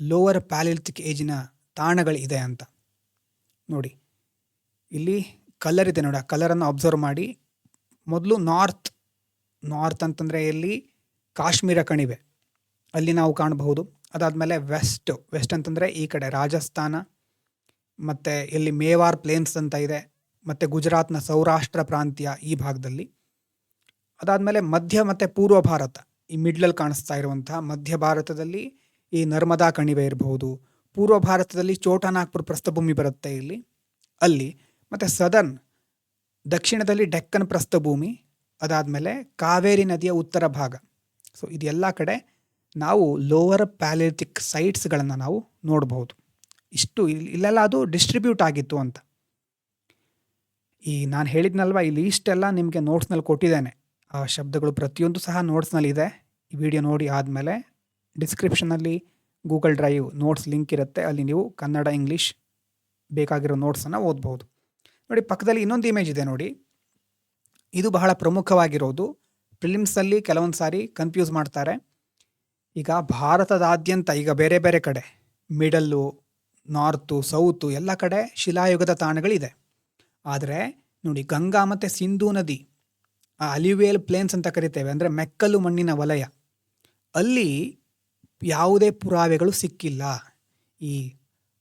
ಲೋವರ್ ಪ್ಯಾಲಿಥಿಕ್ ಏಜಿನ ತಾಣಗಳಿದೆ ಅಂತ ನೋಡಿ. ಇಲ್ಲಿ ಕಲರ್ ಇದೆ ನೋಡಿ, ಆ ಕಲರನ್ನು ಅಬ್ಸರ್ವ್ ಮಾಡಿ. ಮೊದಲು ನಾರ್ತ್ ಅಂತಂದರೆ ಎಲ್ಲಿ ಕಾಶ್ಮೀರ ಕಣಿವೆ, ಅಲ್ಲಿ ನಾವು ಕಾಣಬಹುದು. ಅದಾದಮೇಲೆ ವೆಸ್ಟ್ ಅಂತಂದರೆ ಈ ಕಡೆ ರಾಜಸ್ಥಾನ, ಮತ್ತು ಎಲ್ಲಿ ಮೇವಾರ್ ಪ್ಲೇನ್ಸ್ ಅಂತ ಇದೆ, ಮತ್ತು ಗುಜರಾತ್ನ ಸೌರಾಷ್ಟ್ರ ಪ್ರಾಂತ್ಯ ಈ ಭಾಗದಲ್ಲಿ. ಅದಾದಮೇಲೆ ಮಧ್ಯ ಮತ್ತು ಪೂರ್ವ ಭಾರತ, ಈ ಮಿಡ್ಲಲ್ಲಿ ಕಾಣಿಸ್ತಾ ಇರುವಂತಹ ಮಧ್ಯ ಭಾರತದಲ್ಲಿ ಈ ನರ್ಮದಾ ಕಣಿವೆ ಇರಬಹುದು. ಪೂರ್ವ ಭಾರತದಲ್ಲಿ ಛೋಟಾನಾಗ್ಪುರ್ ಪ್ರಸ್ಥಭೂಮಿ ಬರುತ್ತೆ ಇಲ್ಲಿ, ಅಲ್ಲಿ. ಮತ್ತು ದಕ್ಷಿಣದಲ್ಲಿ ಡೆಕ್ಕನ್ ಪ್ರಸ್ಥಭೂಮಿ, ಅದಾದಮೇಲೆ ಕಾವೇರಿ ನದಿಯ ಉತ್ತರ ಭಾಗ. ಸೊ ಇದೆಲ್ಲ ಕಡೆ ನಾವು ಲೋವರ್ ಪ್ಯಾಲಿಥಿಕ್ ಸೈಟ್ಸ್ಗಳನ್ನು ನಾವು ನೋಡಬಹುದು. ಇಷ್ಟು ಇಲ್ಲೆಲ್ಲ ಅದು ಡಿಸ್ಟ್ರಿಬ್ಯೂಟ್ ಆಗಿತ್ತು ಅಂತ. ಈ ನಾನು ಹೇಳಿದ್ನಲ್ವ, ಇಲ್ಲಿ ಇಷ್ಟೆಲ್ಲ ನಿಮಗೆ ನೋಟ್ಸ್ನಲ್ಲಿ ಕೊಟ್ಟಿದ್ದೇನೆ. ಆ ಶಬ್ದಗಳು ಪ್ರತಿಯೊಂದು ಸಹ ನೋಟ್ಸ್ನಲ್ಲಿ ಇದೆ. ಈ ವಿಡಿಯೋ ನೋಡಿ ಆದಮೇಲೆ ಡಿಸ್ಕ್ರಿಪ್ಷನಲ್ಲಿ ಗೂಗಲ್ ಡ್ರೈವ್ ನೋಟ್ಸ್ ಲಿಂಕ್ ಇರುತ್ತೆ, ಅಲ್ಲಿ ನೀವು ಕನ್ನಡ ಇಂಗ್ಲೀಷ್ ಬೇಕಾಗಿರೋ ನೋಟ್ಸನ್ನು ಓದ್ಬೋದು. ನೋಡಿ, ಪಕ್ಕದಲ್ಲಿ ಇನ್ನೊಂದು ಇಮೇಜ್ ಇದೆ ನೋಡಿ. ಇದು ಬಹಳ ಪ್ರಮುಖವಾಗಿರೋದು. ಪ್ರಿಲಿಮ್ಸಲ್ಲಿ ಕೆಲವೊಂದು ಸಾರಿ ಕನ್ಫ್ಯೂಸ್ ಮಾಡ್ತಾರೆ. ಈಗ ಭಾರತದಾದ್ಯಂತ ಈಗ ಬೇರೆ ಬೇರೆ ಕಡೆ ಮಿಡಲ್ಲು, ನಾರ್ತು, ಸೌತು ಎಲ್ಲ ಕಡೆ ಶಿಲಾಯುಗದ ತಾಣಗಳಿದೆ. ಆದರೆ ನೋಡಿ, ಗಂಗಾ ಮತ್ತು ಸಿಂಧೂ ನದಿ, ಆ ಅಲ್ಯುವಿಯಲ್ ಪ್ಲೇನ್ಸ್ ಅಂತ ಕರಿತೇವೆ, ಅಂದರೆ ಮೆಕ್ಕಲು ಮಣ್ಣಿನ ವಲಯ, ಅಲ್ಲಿ ಯಾವುದೇ ಪುರಾವೆಗಳು ಸಿಕ್ಕಿಲ್ಲ. ಈ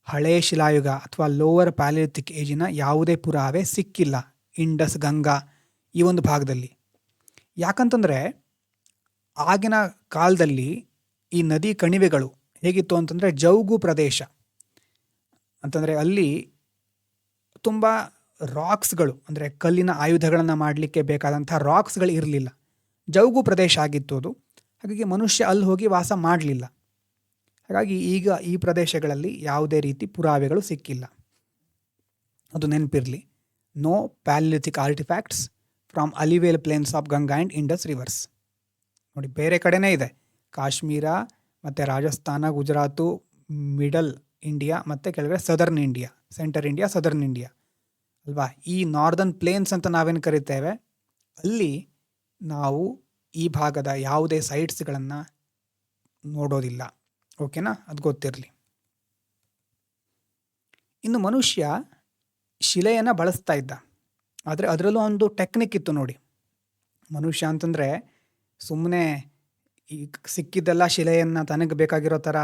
ಹಳೇ ಶಿಲಾಯುಗ ಅಥವಾ ಲೋವರ್ ಪ್ಯಾಲಿಥಿಕ್ ಏಜಿನ ಯಾವುದೇ ಪುರಾವೆ ಸಿಕ್ಕಿಲ್ಲ ಇಂಡಸ್, ಗಂಗಾ ಈ ಒಂದು ಭಾಗದಲ್ಲಿ. ಯಾಕಂತಂದರೆ ಆಗಿನ ಕಾಲದಲ್ಲಿ ಈ ನದಿ ಕಣಿವೆಗಳು ಹೇಗಿತ್ತು ಅಂತಂದರೆ ಜೌಗು ಪ್ರದೇಶ ಅಂತಂದರೆ ಅಲ್ಲಿ ತುಂಬ ರಾಕ್ಸ್ಗಳು, ಅಂದರೆ ಕಲ್ಲಿನ ಆಯುಧಗಳನ್ನು ಮಾಡಲಿಕ್ಕೆ ಬೇಕಾದಂಥ ರಾಕ್ಸ್ಗಳು ಇರಲಿಲ್ಲ. ಜೌಗು ಪ್ರದೇಶ ಆಗಿತ್ತು ಅದು. ಹಾಗಾಗಿ ಮನುಷ್ಯ ಅಲ್ಲಿ ಹೋಗಿ ವಾಸ ಮಾಡಲಿಲ್ಲ. ಹಾಗಾಗಿ ಈಗ ಈ ಪ್ರದೇಶಗಳಲ್ಲಿ ಯಾವುದೇ ರೀತಿ ಪುರಾವೆಗಳು ಸಿಕ್ಕಿಲ್ಲ. ಅದು ನೆನಪಿರಲಿ. No paleolithic artifacts from alluvial plains of Ganga and Indus rivers. ನೋಡಿ, ಬೇರೆ ಕಡೆನೇ ಇದೆ. ಕಾಶ್ಮೀರ ಮತ್ತು ರಾಜಸ್ಥಾನ, ಗುಜರಾತು, ಮಿಡಲ್ ಇಂಡಿಯಾ ಮತ್ತು ಕೆಳಗಡೆ southern India, centre India, southern India ಅಲ್ವಾ. ಈ ನಾರ್ದರ್ನ್ ಪ್ಲೇನ್ಸ್ ಅಂತ ನಾವೇನು ಕರಿತೇವೆ, ಅಲ್ಲಿ ನಾವು ಈ ಭಾಗದ ಯಾವುದೇ ಸೈಟ್ಸ್ಗಳನ್ನು ನೋಡೋದಿಲ್ಲ. ಓಕೆನಾ, ಅದು ಗೊತ್ತಿರಲಿ. ಇನ್ನು ಮನುಷ್ಯ ಶಿಲೆಯನ್ನು ಬಳಸ್ತಾ ಇದ್ದ, ಆದರೆ ಅದರಲ್ಲೂ ಒಂದು ಟೆಕ್ನಿಕ್ ಇತ್ತು ನೋಡಿ. ಮನುಷ್ಯ ಅಂತಂದರೆ ಸುಮ್ಮನೆ ಈ ಸಿಕ್ಕಿದ್ದೆಲ್ಲ ಶಿಲೆಯನ್ನು ತನಗೆ ಬೇಕಾಗಿರೋ ಥರ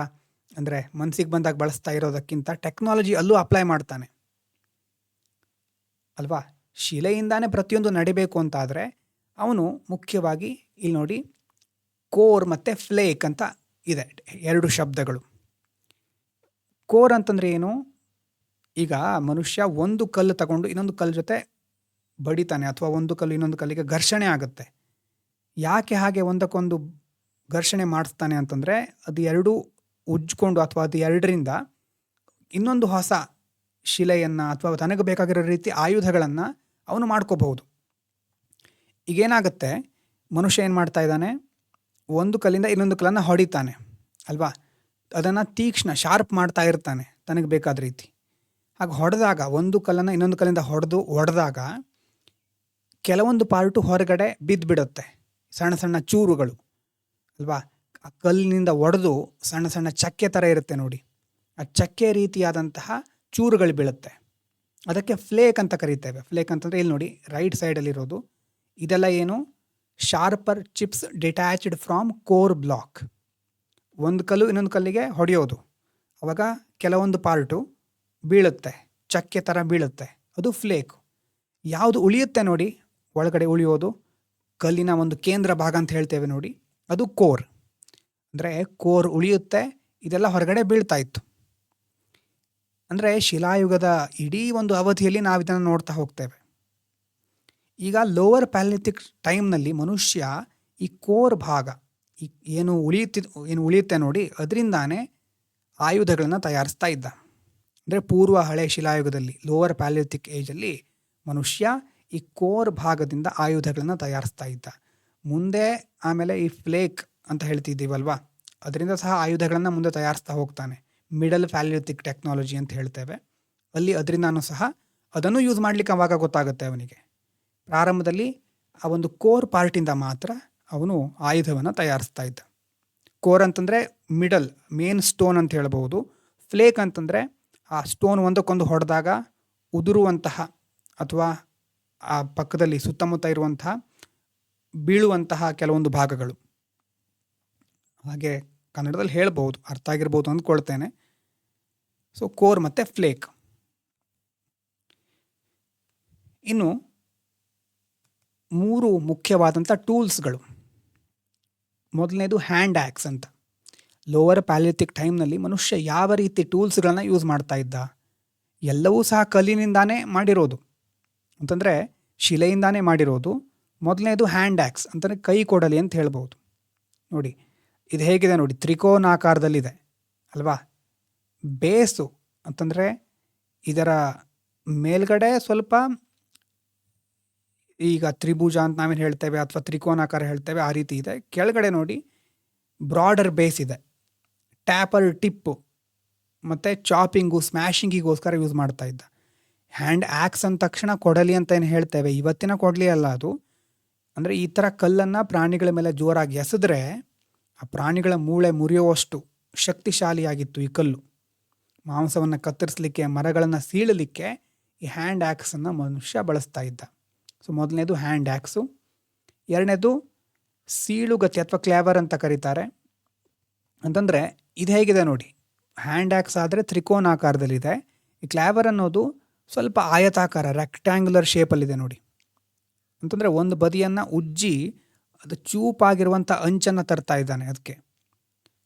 ಅಂದರೆ ಮನಸ್ಸಿಗೆ ಬಂದಾಗ ಬಳಸ್ತಾ ಇರೋದಕ್ಕಿಂತ ಟೆಕ್ನಾಲಜಿ ಅಲ್ಲೂ ಅಪ್ಲೈ ಮಾಡ್ತಾನೆ ಅಲ್ವಾ. ಶಿಲೆಯಿಂದಾನೇ ಪ್ರತಿಯೊಂದು ನಡಿಬೇಕು ಅಂತಾದರೆ ಅವನು ಮುಖ್ಯವಾಗಿ ಇಲ್ಲಿ ನೋಡಿ ಕೋರ್ ಮತ್ತು ಫ್ಲೇಕ್ ಅಂತ ಇದೆ, ಎರಡು ಶಬ್ದಗಳು. ಕೋರ್ ಅಂತಂದರೆ ಏನು? ಈಗ ಮನುಷ್ಯ ಒಂದು ಕಲ್ಲು ತಗೊಂಡು ಇನ್ನೊಂದು ಕಲ್ಲು ಜೊತೆ ಬಡಿತಾನೆ, ಅಥವಾ ಒಂದು ಕಲ್ಲು ಇನ್ನೊಂದು ಕಲ್ಲಿಗೆ ಘರ್ಷಣೆ ಆಗುತ್ತೆ. ಯಾಕೆ ಹಾಗೆ ಒಂದಕ್ಕೊಂದು ಘರ್ಷಣೆ ಮಾಡಿಸ್ತಾನೆ ಅಂತಂದರೆ ಅದು ಎರಡು ಉಜ್ಜಿಕೊಂಡು ಅಥವಾ ಅದು ಎರಡರಿಂದ ಇನ್ನೊಂದು ಹೊಸ ಶಿಲೆಯನ್ನು ಅಥವಾ ತನಗೆ ಬೇಕಾಗಿರೋ ರೀತಿ ಆಯುಧಗಳನ್ನು ಅವನು ಮಾಡ್ಕೋಬಹುದು. ಈಗೇನಾಗುತ್ತೆ, ಮನುಷ್ಯ ಏನು ಮಾಡ್ತಾ ಇದ್ದಾನೆ, ಒಂದು ಕಲ್ಲಿಂದ ಇನ್ನೊಂದು ಕಲ್ಲನ್ನು ಹೊಡಿತಾನೆ ಅಲ್ವಾ. ಅದನ್ನು ತೀಕ್ಷ್ಣ ಶಾರ್ಪ್ ಮಾಡ್ತಾ ಇರ್ತಾನೆ ತನಗೆ ಬೇಕಾದ ರೀತಿ. ಹಾಗೆ ಹೊಡೆದಾಗ ಒಂದು ಕಲ್ಲನ್ನು ಇನ್ನೊಂದು ಕಲ್ಲಿಂದ ಹೊಡೆದಾಗ ಕೆಲವೊಂದು ಪಾರ್ಟು ಹೊರಗಡೆ ಬಿದ್ದುಬಿಡುತ್ತೆ, ಸಣ್ಣ ಸಣ್ಣ ಚೂರುಗಳು ಅಲ್ವಾ. ಆ ಕಲ್ಲಿನಿಂದ ಒಡೆದು ಸಣ್ಣ ಸಣ್ಣ ಚಕ್ಕೆ ಥರ ಇರುತ್ತೆ ನೋಡಿ, ಆ ಚಕ್ಕೆ ರೀತಿಯಾದಂತಹ ಚೂರುಗಳು ಬೀಳುತ್ತೆ. ಅದಕ್ಕೆ ಫ್ಲೇಕ್ ಅಂತ ಕರೀತೇವೆ. ಫ್ಲೇಕ್ ಅಂತಂದರೆ ಇಲ್ಲಿ ನೋಡಿ ರೈಟ್ ಸೈಡಲ್ಲಿರೋದು ಇದೆಲ್ಲ ಏನು, sharper chips detached from core block. ಒಂದು ಕಲ್ಲು ಇನ್ನೊಂದು ಕಲ್ಲಿಗೆ ಹೊಡೆಯೋದು, ಅವಾಗ ಕೆಲವೊಂದು ಪಾರ್ಟು ಬೀಳುತ್ತೆ, ಚಕ್ಕೆ ಥರ ಬೀಳುತ್ತೆ, ಅದು ಫ್ಲೇಕ್. ಯಾವುದು ಉಳಿಯುತ್ತೆ ನೋಡಿ ಒಳಗಡೆ ಉಳಿಯೋದು, ಕಲ್ಲಿನ ಒಂದು ಕೇಂದ್ರ ಭಾಗ ಅಂತ ಹೇಳ್ತೇವೆ ನೋಡಿ, ಅದು ಕೋರ್. ಅಂದರೆ ಕೋರ್ ಉಳಿಯುತ್ತೆ, ಇದೆಲ್ಲ ಹೊರಗಡೆ ಬೀಳ್ತಾ ಇತ್ತು. ಅಂದರೆ ಶಿಲಾಯುಗದ ಇಡೀ ಒಂದು ಅವಧಿಯಲ್ಲಿ ನಾವು ಇದನ್ನು ನೋಡ್ತಾ ಹೋಗ್ತೇವೆ. ಈಗ ಲೋವರ್ ಪ್ಯಾಲಿಥಿಕ್ ಟೈಮ್ನಲ್ಲಿ ಮನುಷ್ಯ ಈ ಕೋರ್ ಭಾಗ ಏನು ಉಳಿಯುತ್ತೆ ನೋಡಿ, ಅದರಿಂದಾನೇ ಆಯುಧಗಳನ್ನು ತಯಾರಿಸ್ತಾ ಇದ್ದ. ಅಂದರೆ ಪೂರ್ವ ಹಳೆ ಶಿಲಾಯುಗದಲ್ಲಿ ಲೋವರ್ ಪ್ಯಾಲಿಥಿಕ್ ಏಜಲ್ಲಿ ಮನುಷ್ಯ ಈ ಕೋರ್ ಭಾಗದಿಂದ ಆಯುಧಗಳನ್ನು ತಯಾರಿಸ್ತಾ ಇದ್ದ. ಮುಂದೆ ಆಮೇಲೆ ಈ ಫ್ಲೇಕ್ ಅಂತ ಹೇಳ್ತಿದ್ದೀವಲ್ವಾ, ಅದರಿಂದ ಸಹ ಆಯುಧಗಳನ್ನು ಮುಂದೆ ತಯಾರಿಸ್ತಾ ಹೋಗ್ತಾನೆ. ಮಿಡಲ್ ಪ್ಯಾಲಿಥಿಕ್ ಟೆಕ್ನಾಲಜಿ ಅಂತ ಹೇಳ್ತೇವೆ, ಅಲ್ಲಿ ಅದರಿಂದಾನು ಸಹ ಅದನ್ನು ಯೂಸ್ ಮಾಡಲಿಕ್ಕೆ ಅವಾಗ ಗೊತ್ತಾಗುತ್ತೆ ಅವನಿಗೆ. ಪ್ರಾರಂಭದಲ್ಲಿ ಆ ಒಂದು ಕೋರ್ ಪಾರ್ಟಿಂದ ಮಾತ್ರ ಅವನು ಆಯುಧವನ್ನು ತಯಾರಿಸ್ತಾ ಇದ್ದ. ಕೋರ್ ಅಂತಂದರೆ ಮಿಡಲ್ ಮೇನ್ ಸ್ಟೋನ್ ಅಂತ ಹೇಳ್ಬೋದು. ಫ್ಲೇಕ್ ಅಂತಂದರೆ ಆ ಸ್ಟೋನ್ ಒಂದಕ್ಕೊಂದು ಹೊಡೆದಾಗ ಉದುರುವಂತಹ ಅಥವಾ ಆ ಪಕ್ಕದಲ್ಲಿ ಸುತ್ತಮುತ್ತ ಇರುವಂತಹ ಬೀಳುವಂತಹ ಕೆಲವೊಂದು ಭಾಗಗಳು. ಹಾಗೆ ಕನ್ನಡದಲ್ಲಿ ಹೇಳ್ಬೋದು, ಅರ್ಥ ಆಗಿರ್ಬೋದು ಅಂದ್ಕೊಳ್ತೇನೆ. ಸೊ ಕೋರ್ ಮತ್ತು ಫ್ಲೇಕ್. ಇನ್ನು 3 ಮುಖ್ಯವಾದಂಥ ಟೂಲ್ಸ್ಗಳು. ಮೊದಲನೇದು ಹ್ಯಾಂಡ್ ಆ್ಯಕ್ಸ್ ಅಂತ. ಲೋವರ್ ಪ್ಯಾಲಿಥಿಕ್ ಟೈಮ್ನಲ್ಲಿ ಮನುಷ್ಯ ಯಾವ ರೀತಿ ಟೂಲ್ಸ್ಗಳನ್ನ ಯೂಸ್ ಮಾಡ್ತಾ ಇದ್ದ? ಎಲ್ಲವೂ ಸಹ ಕಲ್ಲಿನಿಂದಾನೇ ಮಾಡಿರೋದು, ಅಂತಂದರೆ ಶಿಲೆಯಿಂದಾನೇ ಮಾಡಿರೋದು. ಮೊದಲನೇದು ಹ್ಯಾಂಡ್ ಆ್ಯಕ್ಸ್ ಅಂತಂದರೆ ಕೈ ಕೊಡಲಿ ಅಂತ ಹೇಳ್ಬೋದು. ನೋಡಿ ಇದು ಹೇಗಿದೆ ನೋಡಿ, ತ್ರಿಕೋನಾಕಾರದಲ್ಲಿದೆ ಅಲ್ವಾ. ಬೇಸು ಅಂತಂದರೆ ಇದರ ಮೇಲ್ಗಡೆ ಸ್ವಲ್ಪ ಈಗ ತ್ರಿಭುಜ ಅಂತ ನಾವೇನು ಹೇಳ್ತೇವೆ ಅಥವಾ ತ್ರಿಕೋನಾಕಾರ ಹೇಳ್ತೇವೆ ಆ ರೀತಿ ಇದೆ. ಕೆಳಗಡೆ ನೋಡಿ ಬ್ರಾಡರ್ ಬೇಸ್ ಇದೆ, ಟ್ಯಾಪರ್ ಟಿಪ್ಪು ಮತ್ತು ಚಾಪಿಂಗು ಸ್ಮ್ಯಾಶಿಂಗಿಗೋಸ್ಕರ ಯೂಸ್ ಮಾಡ್ತಾ ಇದ್ದ. ಹ್ಯಾಂಡ್ ಆ್ಯಕ್ಸ್ ಅಂದ ತಕ್ಷಣ ಕೊಡಲಿ ಅಂತ ಏನು ಹೇಳ್ತೇವೆ, ಇವತ್ತಿನ ಕೊಡಲಿ ಅಲ್ಲ ಅದು. ಅಂದರೆ ಈ ಥರ ಕಲ್ಲನ್ನು ಪ್ರಾಣಿಗಳ ಮೇಲೆ ಜೋರಾಗಿ ಎಸೆದ್ರೆ ಆ ಪ್ರಾಣಿಗಳ ಮೂಳೆ ಮುರಿಯುವಷ್ಟು ಶಕ್ತಿಶಾಲಿಯಾಗಿತ್ತು ಈ ಕಲ್ಲು. ಮಾಂಸವನ್ನು ಕತ್ತರಿಸಲಿಕ್ಕೆ, ಮರಗಳನ್ನು ಸೀಳಲಿಕ್ಕೆ ಈ ಹ್ಯಾಂಡ್ ಆ್ಯಕ್ಸನ್ನು ಮನುಷ್ಯ ಬಳಸ್ತಾ ಇದ್ದ. ಸೊ ಮೊದಲನೇದು ಹ್ಯಾಂಡ್ ಆ್ಯಕ್ಸು. ಎರಡನೇದು ಸೀಳುಗತಿ ಅಥವಾ ಕ್ಲ್ಯಾವರ್ ಅಂತ ಕರೀತಾರೆ. ಅಂತಂದರೆ ಇದು ಹೇಗಿದೆ ನೋಡಿ, ಹ್ಯಾಂಡ್ ಆ್ಯಕ್ಸ್ ಆದರೆ ತ್ರಿಕೋನಾಕಾರದಲ್ಲಿದೆ, ಈ ಕ್ಲ್ಯಾವರ್ ಅನ್ನೋದು ಸ್ವಲ್ಪ ಆಯತಾಕಾರ ರೆಕ್ಟ್ಯಾಂಗ್ಯುಲರ್ ಶೇಪಲ್ಲಿದೆ ನೋಡಿ. ಅಂತಂದರೆ ಒಂದು ಬದಿಯನ್ನು ಉಜ್ಜಿ ಅದು ಚೂಪಾಗಿರುವಂಥ ಅಂಚನ್ನು ತರ್ತಾ ಇದ್ದಾನೆ, ಅದಕ್ಕೆ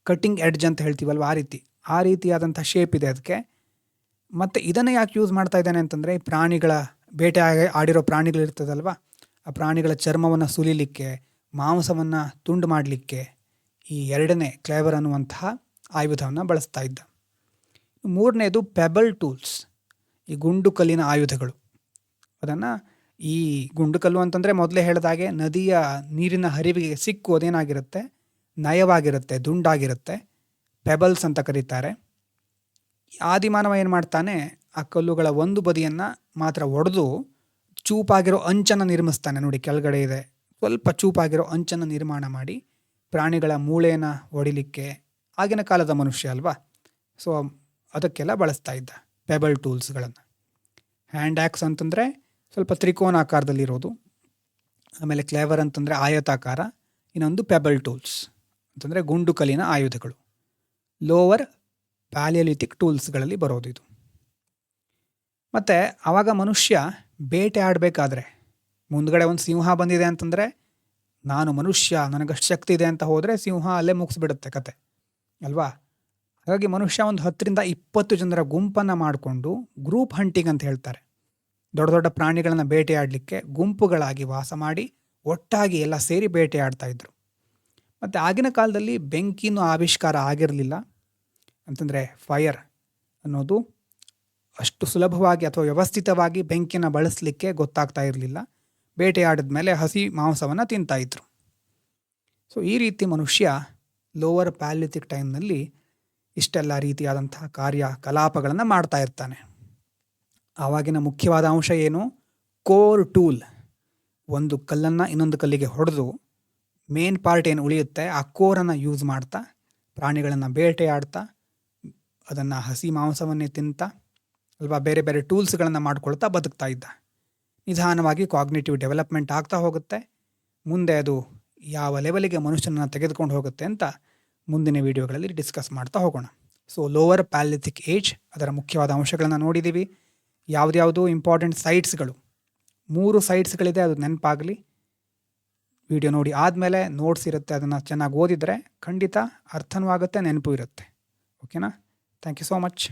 ಕಟ್ಟಿಂಗ್ ಎಡ್ಜ್ ಅಂತ ಹೇಳ್ತೀವಲ್ವ, ಆ ರೀತಿಯಾದಂಥ ಶೇಪ್ ಇದೆ ಅದಕ್ಕೆ. ಮತ್ತು ಇದನ್ನು ಯಾಕೆ ಯೂಸ್ ಮಾಡ್ತಾ ಇದ್ದಾನೆ ಅಂತಂದರೆ ಪ್ರಾಣಿಗಳ ಬೇಟೆ ಆಡಿರೋ ಪ್ರಾಣಿಗಳಿರ್ತದಲ್ವ, ಆ ಪ್ರಾಣಿಗಳ ಚರ್ಮವನ್ನು ಸುಲಿಲಿಕ್ಕೆ, ಮಾಂಸವನ್ನು ತುಂಡು ಮಾಡಲಿಕ್ಕೆ ಈ ಎರಡನೇ ಕ್ಲೇವರ್ ಅನ್ನುವಂತಹ ಆಯುಧವನ್ನು ಬಳಸ್ತಾ ಇದ್ದ. ಮೂರನೇದು ಪೆಬಲ್ ಟೂಲ್ಸ್, ಈ ಗುಂಡು ಕಲ್ಲಿನ ಆಯುಧಗಳು. ಅದನ್ನು ಈ ಗುಂಡು ಕಲ್ಲು ಅಂತಂದರೆ ಮೊದಲೇ ಹೇಳಿದಾಗೆ ನದಿಯ ನೀರಿನ ಹರಿವಿಗೆ ಸಿಕ್ಕು ಅದೇನಾಗಿರುತ್ತೆ, ನಯವಾಗಿರುತ್ತೆ, ದುಂಡಾಗಿರುತ್ತೆ, ಪೆಬಲ್ಸ್ ಅಂತ ಕರೀತಾರೆ. ಆದಿಮಾನವ ಏನು ಮಾಡ್ತಾನೆ, ಆ ಕಲ್ಲುಗಳ ಒಂದು ಬದಿಯನ್ನು ಮಾತ್ರ ಒಡೆದು ಚೂಪಾಗಿರೋ ಅಂಚನ್ನು ನಿರ್ಮಿಸ್ತಾನೆ ನೋಡಿ, ಕೆಳಗಡೆ ಇದೆ ಸ್ವಲ್ಪ ಚೂಪಾಗಿರೋ ಅಂಚನ್ನು ನಿರ್ಮಾಣ ಮಾಡಿ ಪ್ರಾಣಿಗಳ ಮೂಳೆಯನ್ನು ಹೊಡಿಲಿಕ್ಕೆ. ಆಗಿನ ಕಾಲದ ಮನುಷ್ಯ ಅಲ್ವಾ, ಸೊ ಅದಕ್ಕೆಲ್ಲ ಬಳಸ್ತಾ ಇದ್ದ ಪೆಬಲ್ ಟೂಲ್ಸ್ಗಳನ್ನು. ಹ್ಯಾಂಡ್ ಆ್ಯಕ್ಸ್ ಅಂತಂದರೆ ಸ್ವಲ್ಪ ತ್ರಿಕೋನಾಕಾರದಲ್ಲಿರೋದು, ಆಮೇಲೆ ಕ್ಲೇವರ್ ಅಂತಂದರೆ ಆಯತಾಕಾರ, ಇನ್ನೊಂದು ಪೆಬಲ್ ಟೂಲ್ಸ್ ಅಂತಂದರೆ ಗುಂಡು ಕಲ್ಲಿನ ಆಯುಧಗಳು. ಲೋವರ್ ಪ್ಯಾಲಿಯೋಲಿಥಿಕ್ ಟೂಲ್ಸ್ಗಳಲ್ಲಿ ಬರೋದು ಇದು. ಮತ್ತು ಆವಾಗ ಮನುಷ್ಯ ಬೇಟೆ ಆಡಬೇಕಾದ್ರೆ ಮುಂದ್ಗಡೆ ಒಂದು ಸಿಂಹ ಬಂದಿದೆ ಅಂತಂದರೆ ನಾನು ಮನುಷ್ಯ, ನನಗಷ್ಟು ಶಕ್ತಿ ಇದೆ ಅಂತ ಹೋದರೆ ಸಿಂಹ ಅಲ್ಲೇ ಮುಗಿಸ್ಬಿಡುತ್ತೆ ಕತೆ ಅಲ್ವಾ. ಹಾಗಾಗಿ ಮನುಷ್ಯ ಒಂದು 10ರಿಂದ 20 ಜನರ ಗುಂಪನ್ನು ಮಾಡಿಕೊಂಡು ಗ್ರೂಪ್ ಹಂಟಿಂಗ್ ಅಂತ ಹೇಳ್ತಾರೆ. ದೊಡ್ಡ ದೊಡ್ಡ ಪ್ರಾಣಿಗಳನ್ನು ಬೇಟೆಯಾಡಲಿಕ್ಕೆ ಗುಂಪುಗಳಾಗಿ ವಾಸ ಮಾಡಿ ಒಟ್ಟಾಗಿ ಎಲ್ಲ ಸೇರಿ ಬೇಟೆಯಾಡ್ತಾ ಇದ್ರು. ಮತ್ತು ಆಗಿನ ಕಾಲದಲ್ಲಿ ಬೆಂಕಿನೂ ಆವಿಷ್ಕಾರ ಆಗಿರಲಿಲ್ಲ. ಅಂತಂದರೆ ಫೈರ್ ಅನ್ನೋದು ಅಷ್ಟು ಸುಲಭವಾಗಿ ಅಥವಾ ವ್ಯವಸ್ಥಿತವಾಗಿ ಬೆಂಕಿನ ಬಳಸಲಿಕ್ಕೆ ಗೊತ್ತಾಗ್ತಾ ಇರಲಿಲ್ಲ. ಬೇಟೆಯಾಡಿದ ಮೇಲೆ ಹಸಿ ಮಾಂಸವನ್ನು ತಿಂತಾಯಿದ್ರು. ಸೊ ಈ ರೀತಿ ಮನುಷ್ಯ ಲೋವರ್ ಪ್ಯಾಲಿಥಿಕ್ ಟೈಮ್ನಲ್ಲಿ ಇಷ್ಟೆಲ್ಲ ರೀತಿಯಾದಂತಹ ಕಾರ್ಯಕಲಾಪಗಳನ್ನು ಮಾಡ್ತಾ ಇರ್ತಾನೆ. ಆವಾಗಿನ ಮುಖ್ಯವಾದ ಅಂಶ ಏನು? Core tool. ಒಂದು ಕಲ್ಲನ್ನು ಇನ್ನೊಂದು ಕಲ್ಲಿಗೆ ಹೊಡೆದು ಮೇನ್ ಪಾರ್ಟ್ ಏನು ಉಳಿಯುತ್ತೆ ಆ ಕೋರನ್ನು ಯೂಸ್ ಮಾಡ್ತಾ ಪ್ರಾಣಿಗಳನ್ನು ಬೇಟೆಯಾಡ್ತಾ ಅದನ್ನು ಹಸಿ ಮಾಂಸವನ್ನೇ ತಿಂತಾ ಅಲ್ವಾ ಬೇರೆ ಬೇರೆ ಟೂಲ್ಸ್ಗಳನ್ನು ಮಾಡ್ಕೊಳ್ತಾ ಬದುಕ್ತಾ ಇದ್ದ. ನಿಧಾನವಾಗಿ ಕಾಗ್ನಿಟಿವ್ ಡೆವಲಪ್ಮೆಂಟ್ ಆಗ್ತಾ ಹೋಗುತ್ತೆ. ಮುಂದೆ ಅದು ಯಾವ ಲೆವೆಲಿಗೆ ಮನುಷ್ಯನನ್ನು ತೆಗೆದುಕೊಂಡು ಹೋಗುತ್ತೆ ಅಂತ ಮುಂದಿನ ವಿಡಿಯೋಗಳಲ್ಲಿ ಡಿಸ್ಕಸ್ ಮಾಡ್ತಾ ಹೋಗೋಣ. ಸೊ ಲೋವರ್ ಪ್ಯಾಲಿಥಿಕ್ ಏಜ್, ಅದರ ಮುಖ್ಯವಾದ ಅಂಶಗಳನ್ನು ನೋಡಿದ್ದೀವಿ. ಯಾವುದ್ಯಾವುದು ಇಂಪಾರ್ಟೆಂಟ್ ಸೈಟ್ಸ್ಗಳು, 3 ಸೈಟ್ಸ್ಗಳಿದೆ, ಅದು ನೆನಪಾಗಲಿ. ವಿಡಿಯೋ ನೋಡಿ ಆದಮೇಲೆ ನೋಟ್ಸ್ ಇರುತ್ತೆ, ಅದನ್ನು ಚೆನ್ನಾಗಿ ಓದಿದರೆ ಖಂಡಿತ ಅರ್ಥನೂ ಆಗುತ್ತೆ, ನೆನಪು ಇರುತ್ತೆ. ಓಕೆನಾ? Thank you so much.